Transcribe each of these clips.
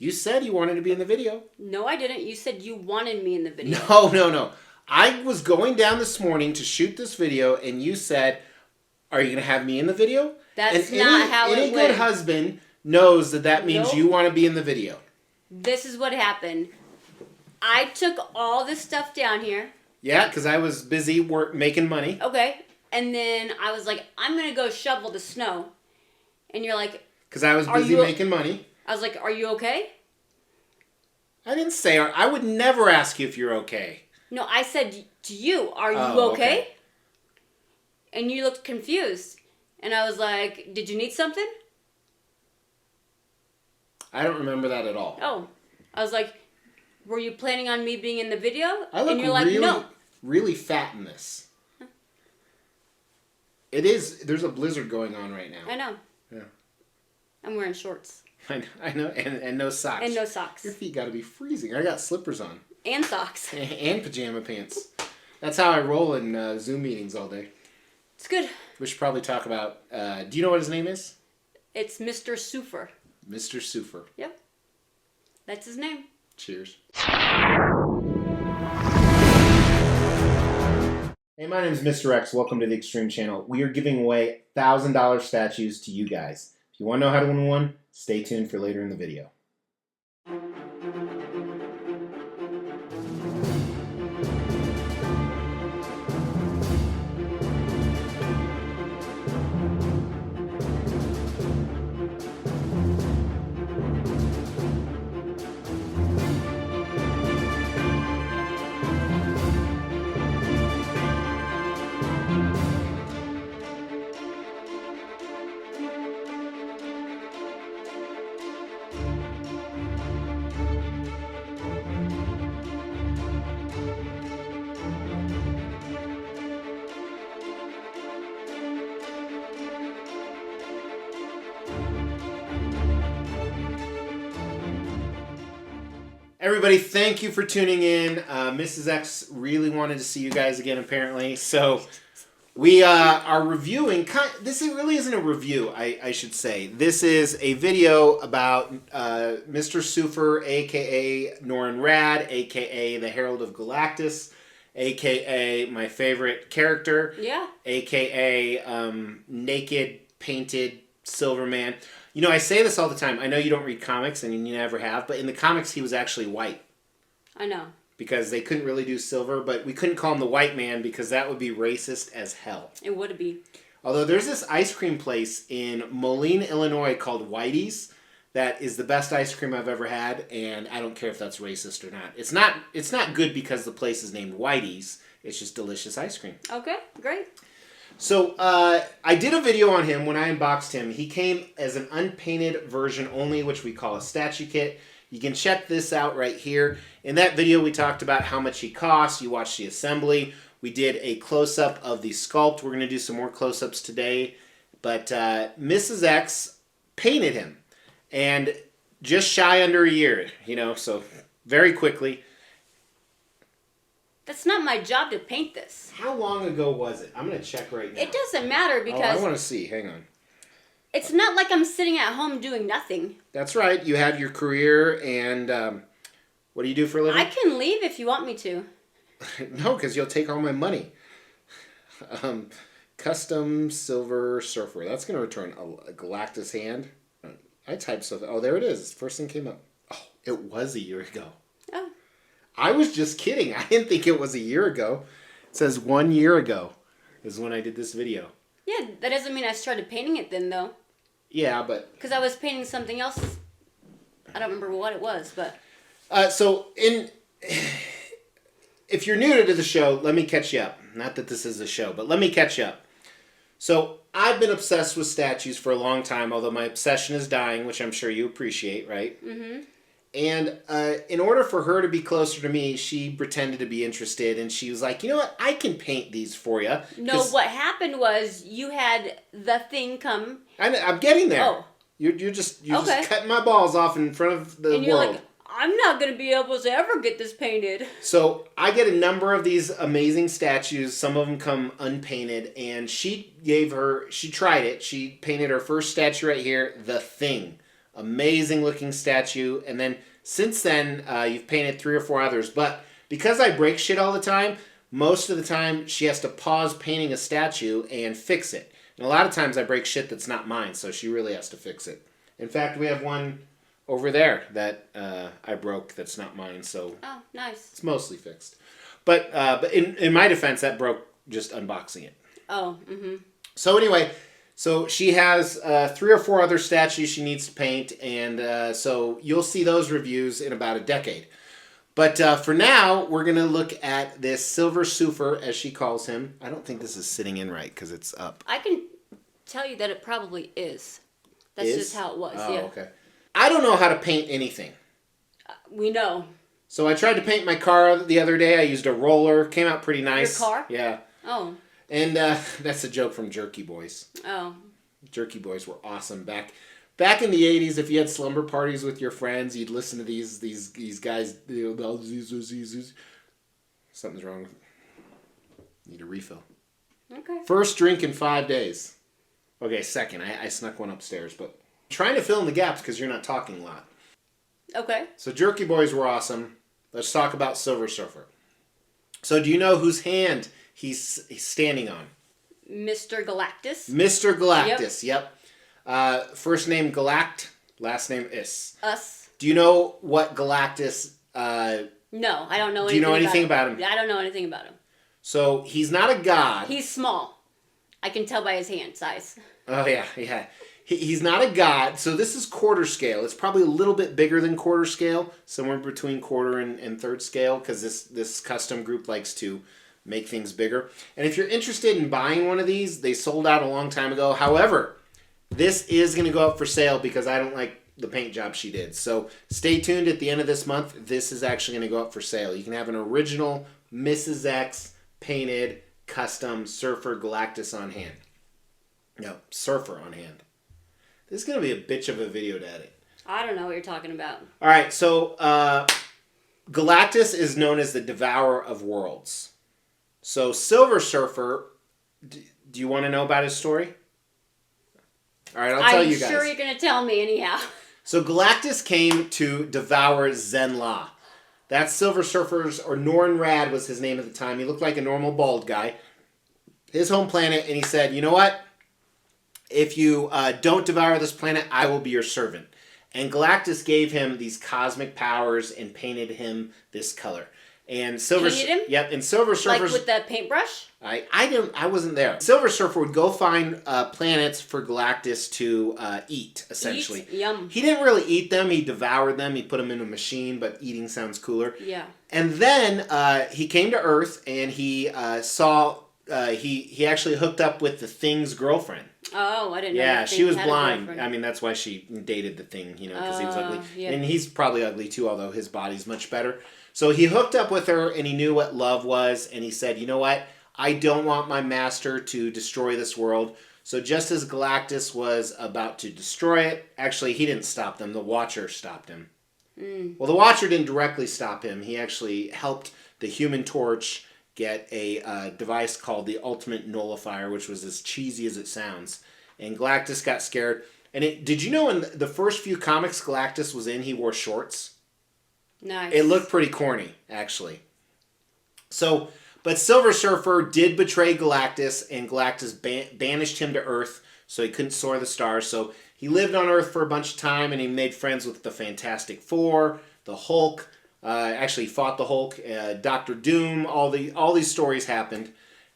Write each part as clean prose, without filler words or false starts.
You said you wanted to be in the video. No, I didn't. You said you wanted me in the video. No. I was going down this morning to shoot this video, and you said, "Are you going to have me in the video?" That's not how it went. Any good husband knows that means you want to be in the video. This is what happened. I took all this stuff down here. Yeah, because I was busy making money. Okay. And then I was like, I'm going to go shovel the snow. And you're like... Because I was busy making money. I was like, are you okay? I didn't say... I would never ask you if you're okay. No, I said to you, are you okay? And you looked confused. And I was like, did you need something? I don't remember that at all. Oh. I was like, were you planning on me being in the video? I look and you're like, no. Really fat in this. It is. There's a blizzard going on right now. I know. Yeah. I'm wearing shorts. I know. And no socks. And no socks. Your feet got to be freezing. I got slippers on. And socks. And pajama pants. That's how I roll in Zoom meetings all day. It's good. We should probably talk about... do you know what his name is? It's Mr. SURFER. Mr. SURFER. Yep. That's his name. Cheers. Hey, my name is Mr. X. Welcome to the Extreme Channel. We are giving away $1,000 statues to you guys. If you want to know how to win one, stay tuned for later in the video. Everybody, thank you for tuning in. Mrs. X really wanted to see you guys again, apparently. So we are reviewing... This really isn't a review, I should say. This is a video about Mr. SURFER, a.k.a. Norrin Rad, a.k.a. the Herald of Galactus, a.k.a. my favorite character, a.k.a. naked, painted Silverman. You know, I say this all the time. I know you don't read comics, and you never have, but in the comics, he was actually white. I know. Because they couldn't really do silver, but we couldn't call him the white man because that would be racist as hell. It would be. Although there's this ice cream place in Moline, Illinois called Whitey's that is the best ice cream I've ever had, and I don't care if that's racist or not. It's not good because the place is named Whitey's. It's just delicious ice cream. Okay, great. So, I did a video on him when I unboxed him. He came as an unpainted version only, which we call a statue kit. You can check this out right here. In that video, we talked about how much he cost. You watched the assembly. We did a close-up of the sculpt. We're going to do some more close-ups today. But Mrs. X painted him. And just shy under a year, so very quickly. That's not my job to paint this. How long ago was it? I'm going to check right now. It doesn't matter because... Oh, I want to see. Hang on. It's not like I'm sitting at home doing nothing. That's right. You have your career and... what do you do for a living? I can leave if you want me to. No, because you'll take all my money. Custom Silver Surfer. That's going to return a Galactus hand. I typed something. Oh, there it is. First thing came up. Oh, it was a year ago. Oh. I was just kidding. I didn't think it was a year ago. It says 1 year ago is when I did this video. Yeah, that doesn't mean I started painting it then, though. Yeah, but... Because I was painting something else. I don't remember what it was, but... If you're new to the show, let me catch you up. Not that this is a show, but let me catch you up. So, I've been obsessed with statues for a long time, although my obsession is dying, which I'm sure you appreciate, right? Mm-hmm. And in order for her to be closer to me, she pretended to be interested, and she was like, you know what, I can paint these for you. No, what happened was you had the thing come... I'm getting there. Oh. You're just cutting my balls off in front of the and you're world. Like, I'm not going to be able to ever get this painted. So I get a number of these amazing statues. Some of them come unpainted, and she tried it. She painted her first statue right here, The Thing. Amazing looking statue. And then since then, you've painted 3 or 4 others. But because I break shit all the time, most of the time she has to pause painting a statue and fix it. And a lot of times I break shit that's not mine, so she really has to fix it. In fact, we have one over there that I broke that's not mine, so oh, nice. It's mostly fixed. But in my defense, that broke just unboxing it. Oh, mm-hmm. So anyway, so she has 3 or 4 other statues she needs to paint, and so you'll see those reviews in about a decade. But for now, we're going to look at this Silver Surfer, as she calls him. I don't think this is sitting in right because it's up. I can tell you that it probably is. That's just how it was, oh, yeah. Okay. I don't know how to paint anything. We know. So I tried to paint my car the other day. I used a roller. Came out pretty nice. Your car? Yeah. Oh. And that's a joke from Jerky Boys. Oh. Jerky Boys were awesome back in the 80s. If you had slumber parties with your friends, you'd listen to these guys. Something's wrong. Need a refill. Okay. First drink in 5 days. Okay, second. I snuck one upstairs, but I'm trying to fill in the gaps because you're not talking a lot. Okay. So Jerky Boys were awesome. Let's talk about Silver Surfer. So do you know whose hand he's standing on? Mr. Galactus. Mr. Galactus, yep. First name Galact, last name Is. Us. Do you know what Galactus... No, I don't know anything about him. Do you know anything about him? I don't know anything about him. So, he's not a god. He's small. I can tell by his hand size. Oh, yeah. He's not a god, so this is quarter scale. It's probably a little bit bigger than quarter scale, somewhere between quarter and third scale, because this custom group likes to make things bigger. And if you're interested in buying one of these, they sold out a long time ago. However, this is going to go up for sale because I don't like the paint job she did. So stay tuned at the end of this month. This is actually going to go up for sale. You can have an original Mrs. X painted custom Surfer Galactus on hand. No, Surfer on hand. This is going to be a bitch of a video to edit. I don't know what you're talking about. All right, so Galactus is known as the Devourer of Worlds. So Silver Surfer, do you want to know about his story? All right, I'll tell you guys. I'm sure you're going to tell me anyhow. So Galactus came to devour Zenla. That's Silver Surfer's, or Norrin Rad was his name at the time. He looked like a normal bald guy. His home planet, and he said, you know what? If you don't devour this planet, I will be your servant. And Galactus gave him these cosmic powers and painted him this color. And Silver Painted him? Yep, and Silver Surfer's... Like with the paintbrush? I wasn't there. Silver Surfer would go find planets for Galactus to eat, essentially. Eat? Yum. He didn't really eat them. He devoured them. He put them in a machine, but eating sounds cooler. Yeah. And then he came to Earth, and he saw... he actually hooked up with the Thing's girlfriend. Oh, I didn't know. Yeah, she was blind. I mean, that's why she dated the Thing, because he was ugly. Yeah. And he's probably ugly too, although his body's much better. So he hooked up with her, and he knew what love was, and he said, you know what? I don't want my master to destroy this world. So just as Galactus was about to destroy it, actually, he didn't stop them. The Watcher stopped him. Well, the Watcher didn't directly stop him. He actually helped the Human Torch get a device called the Ultimate Nullifier, which was as cheesy as it sounds. And Galactus got scared. And did you know in the first few comics Galactus was in, he wore shorts? Nice. It looked pretty corny, actually. So, but Silver Surfer did betray Galactus, and Galactus banished him to Earth, so he couldn't soar the stars. So he lived on Earth for a bunch of time, and he made friends with the Fantastic Four, the Hulk. Actually fought the Hulk, Doctor Doom. All these stories happened,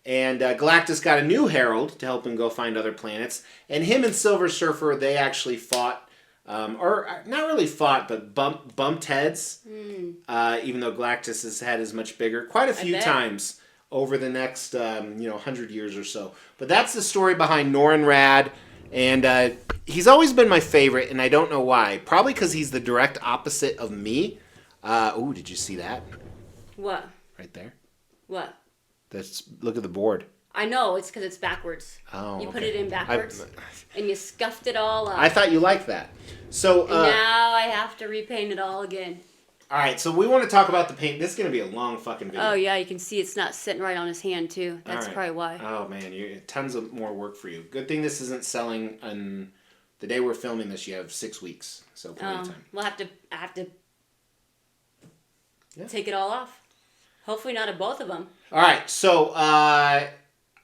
and Galactus got a new herald to help him go find other planets. And him and Silver Surfer, they actually fought, or not really fought, but bumped heads. Even though Galactus's head is much bigger, quite a few times over the next 100 years or so. But that's the story behind Norrin Rad, and he's always been my favorite, and I don't know why. Probably because he's the direct opposite of me. Ooh, did you see that? What? Right there. What? Look at the board. I know, it's because it's backwards. Oh, you put it in backwards, and you scuffed it all up. I thought you liked that. So now I have to repaint it all again. All right, so we want to talk about the paint. This is going to be a long fucking video. Oh yeah, you can see it's not sitting right on his hand too. That's probably why. Oh man, tons of more work for you. Good thing this isn't selling on The day we're filming this, you have 6 weeks, so plenty of time. We'll have to. I have to take it all off. Hopefully not at both of them. All right, so I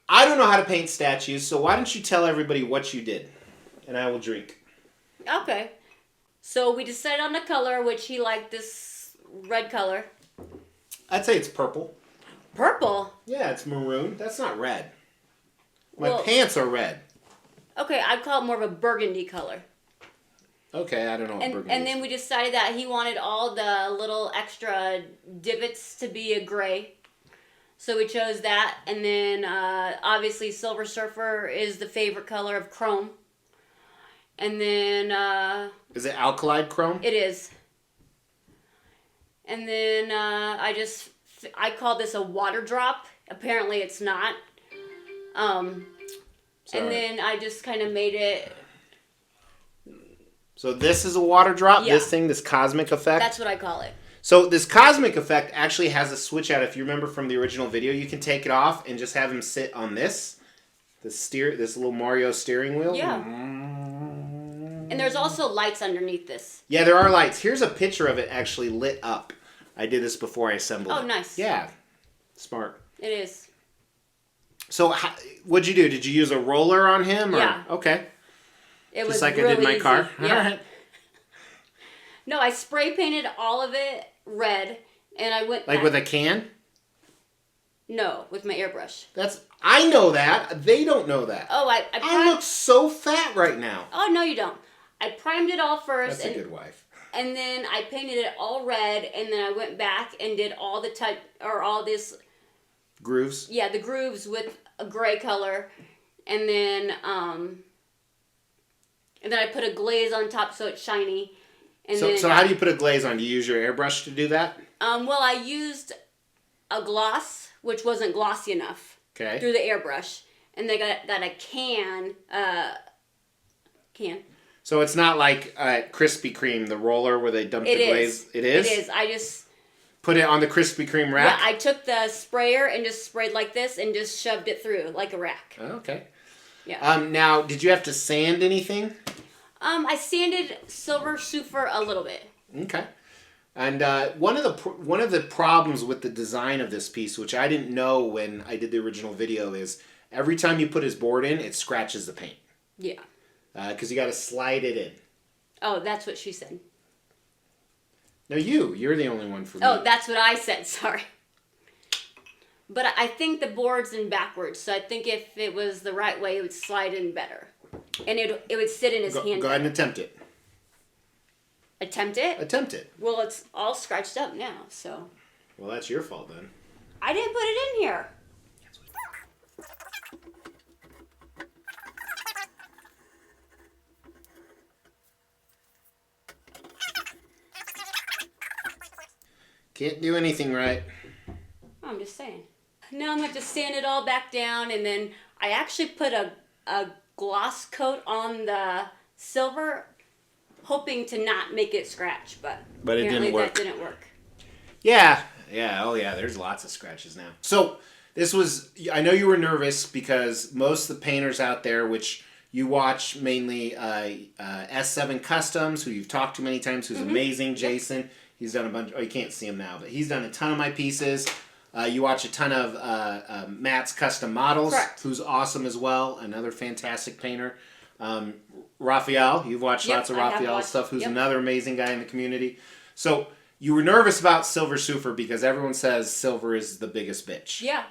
don't know how to paint statues, so why don't you tell everybody what you did, and I will drink. Okay. So we decided on the color, which he liked this red color. I'd say it's purple. Purple? Yeah, it's maroon. That's not red. My pants are red. Okay, I'd call it more of a burgundy color. Okay, I don't know what burgundy And is. then we decided that he wanted all the little extra divots to be a gray. So we chose that. And then obviously Silver Surfer is the favorite color of chrome. And then... is it alkali chrome? It is. And then I call this a water drop. Apparently it's not. And then I just kind of made it... So this is a water drop? Yeah. This thing, this cosmic effect? That's what I call it. So this cosmic effect actually has a switch out. If you remember from the original video, you can take it off and just have him sit on this little Mario steering wheel. Yeah. And there's also lights underneath this. Yeah, there are lights. Here's a picture of it actually lit up. I did this before I assembled it. Oh, nice. Yeah. Smart. It is. So what'd you do? Did you use a roller on him? Or? Yeah. Okay. It Just was like really I did my easy. car? Yeah. All right. No, I spray painted all of it red, and I went Like with a can? No, with my airbrush. I know that. They don't know that. Oh, I look so fat right now. Oh, no, you don't. I primed it all first. That's a good wife. And then I painted it all red, and then I went back and did all this... Grooves? Yeah, the grooves with a gray color. And then I put a glaze on top so it's shiny. And So how do you put a glaze on? Do you use your airbrush to do that? Well, I used a gloss, which wasn't glossy enough. Okay. Through the airbrush. And they got a can. So it's not like Krispy Kreme, the roller where they dump the glaze? It is? It is. I just... Put it on the Krispy Kreme rack? Yeah, I took the sprayer and just sprayed like this and just shoved it through like a rack. Oh, okay. Yeah. Now, did you have to sand anything? I sanded Silver Surfer a little bit. Okay. And one of the problems with the design of this piece, which I didn't know when I did the original video, is every time you put his board in, it scratches the paint. Yeah. Because you got to slide it in. Oh, that's what she said. No, you're the only one for me. Oh, that's what I said. Sorry. But I think the board's in backwards, so I think if it was the right way, it would slide in better. And it would sit in his hand. Go ahead and attempt it. Attempt it? Attempt it. Well, it's all scratched up now, so. Well, that's your fault then. I didn't put it in here. Can't do anything right. I'm just saying. Now I'm going to have to sand it all back down, and then I actually put a gloss coat on the silver, hoping to not make it scratch, but it didn't work. That didn't work. Yeah. Oh yeah, there's lots of scratches now. So this was, I know you were nervous because most of the painters out there, which you watch mainly S7 Customs, who you've talked to many times, who's amazing, Jason. He's done a bunch, you can't see him now, but he's done a ton of my pieces. You watch a ton of Matt's Custom Models, Correct. Who's awesome as well, another fantastic painter. Raphael, you've watched lots of Raphael stuff, who's another amazing guy in the community. So you were nervous about Silver Surfer because everyone says silver is the biggest bitch. Yeah.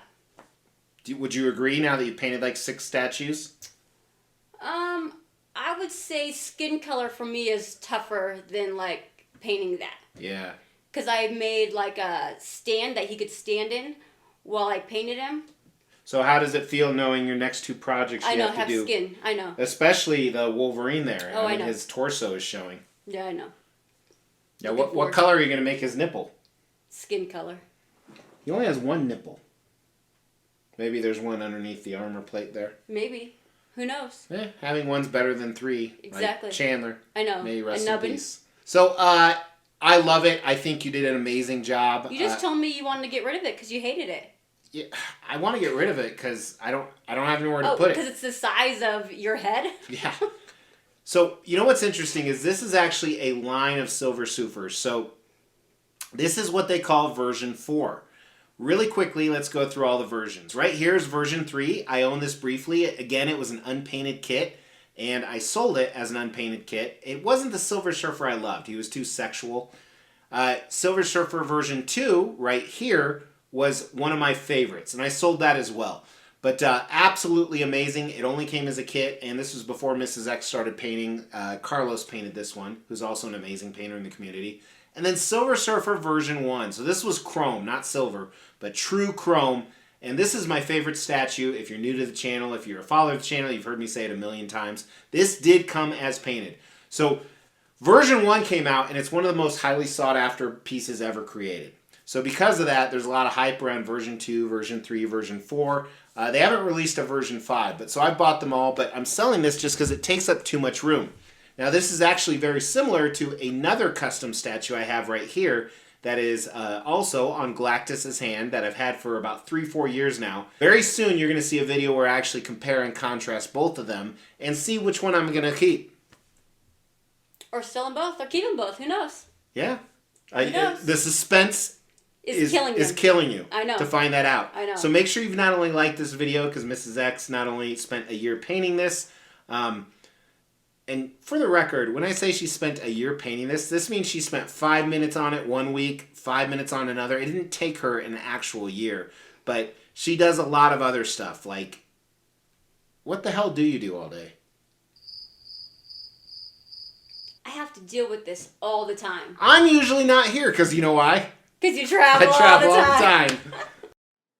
Would you agree now that you painted like 6 statues? I would say skin color for me is tougher than like painting that. Yeah. Because I made like a stand that he could stand in while I painted him. So how does it feel knowing your next 2 projects you have to do? Skin. I know. Especially the Wolverine there. Oh, I know. His torso is showing. Yeah, I know. Yeah, what color are you going to make his nipple? Skin color. He only has 1 nipple. Maybe there's one underneath the armor plate there. Maybe. Who knows? Having one's better than 3. Exactly. Like Chandler. I know. May he rest and in peace. So, I love it. I think you did an amazing job. You just told me you wanted to get rid of it because you hated it. Yeah, I want to get rid of it because I don't have anywhere to put it. Because it's the size of your head? Yeah. So, you know what's interesting is this is actually a line of Silver Surfers. So, this is what they call version 4. Really quickly, let's go through all the versions. Right here is version 3. I own this briefly. Again, it was an unpainted kit, and I sold it as an unpainted kit. It wasn't the Silver Surfer I loved. He was too sexual. Silver Surfer version 2, right here, was one of my favorites, and I sold that as well. But absolutely amazing. It only came as a kit, and this was before Mrs. X started painting. Carlos painted this one, who's also an amazing painter in the community. And then Silver Surfer version 1. So this was chrome, not silver, but true chrome. And this is my favorite statue. If you're new to the channel, if you're a follower of the channel, you've heard me say it a million times. This did come as painted. So version 1 came out, and it's one of the most highly sought after pieces ever created. So because of that, there's a lot of hype around version 2, version 3, version 4. They haven't released a version 5, but so I bought them all, but I'm selling this just because it takes up too much room. Now this is actually very similar to another custom statue I have right here that is also on Galactus' hand that I've had for about 3-4 years now. Very soon you're going to see a video where I actually compare and contrast both of them and see which one I'm going to keep. Or sell them both, or keep them both, who knows? Yeah. Who knows? The suspense is killing you. I know. To find that out. I know. So make sure you've not only liked this video, because Mrs. X not only spent a year painting this, and for the record, when I say she spent a year painting this means she spent 5 minutes on it 1 week, 5 minutes on another. It didn't take her an actual year. But she does a lot of other stuff. Like, what the hell do you do all day? I have to deal with this all the time. I'm usually not here, because you know why? Because you travel, I travel all the time.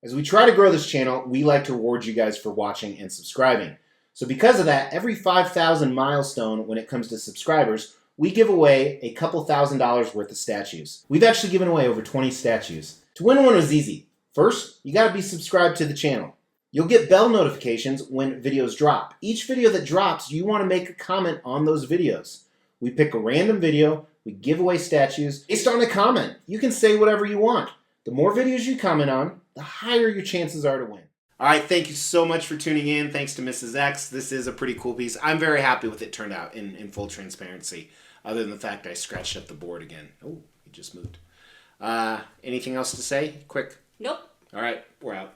As we try to grow this channel, we like to reward you guys for watching and subscribing. So because of that, every 5,000 milestone when it comes to subscribers, we give away a couple $1,000s worth of statues. We've actually given away over 20 statues. To win one was easy. First, you gotta be subscribed to the channel. You'll get bell notifications when videos drop. Each video that drops, you wanna make a comment on those videos. We pick a random video, we give away statues based on a comment. You can say whatever you want. The more videos you comment on, the higher your chances are to win. All right, thank you so much for tuning in. Thanks to Mrs. X. This is a pretty cool piece. I'm very happy with it turned out in full transparency, other than the fact I scratched up the board again. Oh, it just moved. Anything else to say? Quick. Nope. All right, we're out.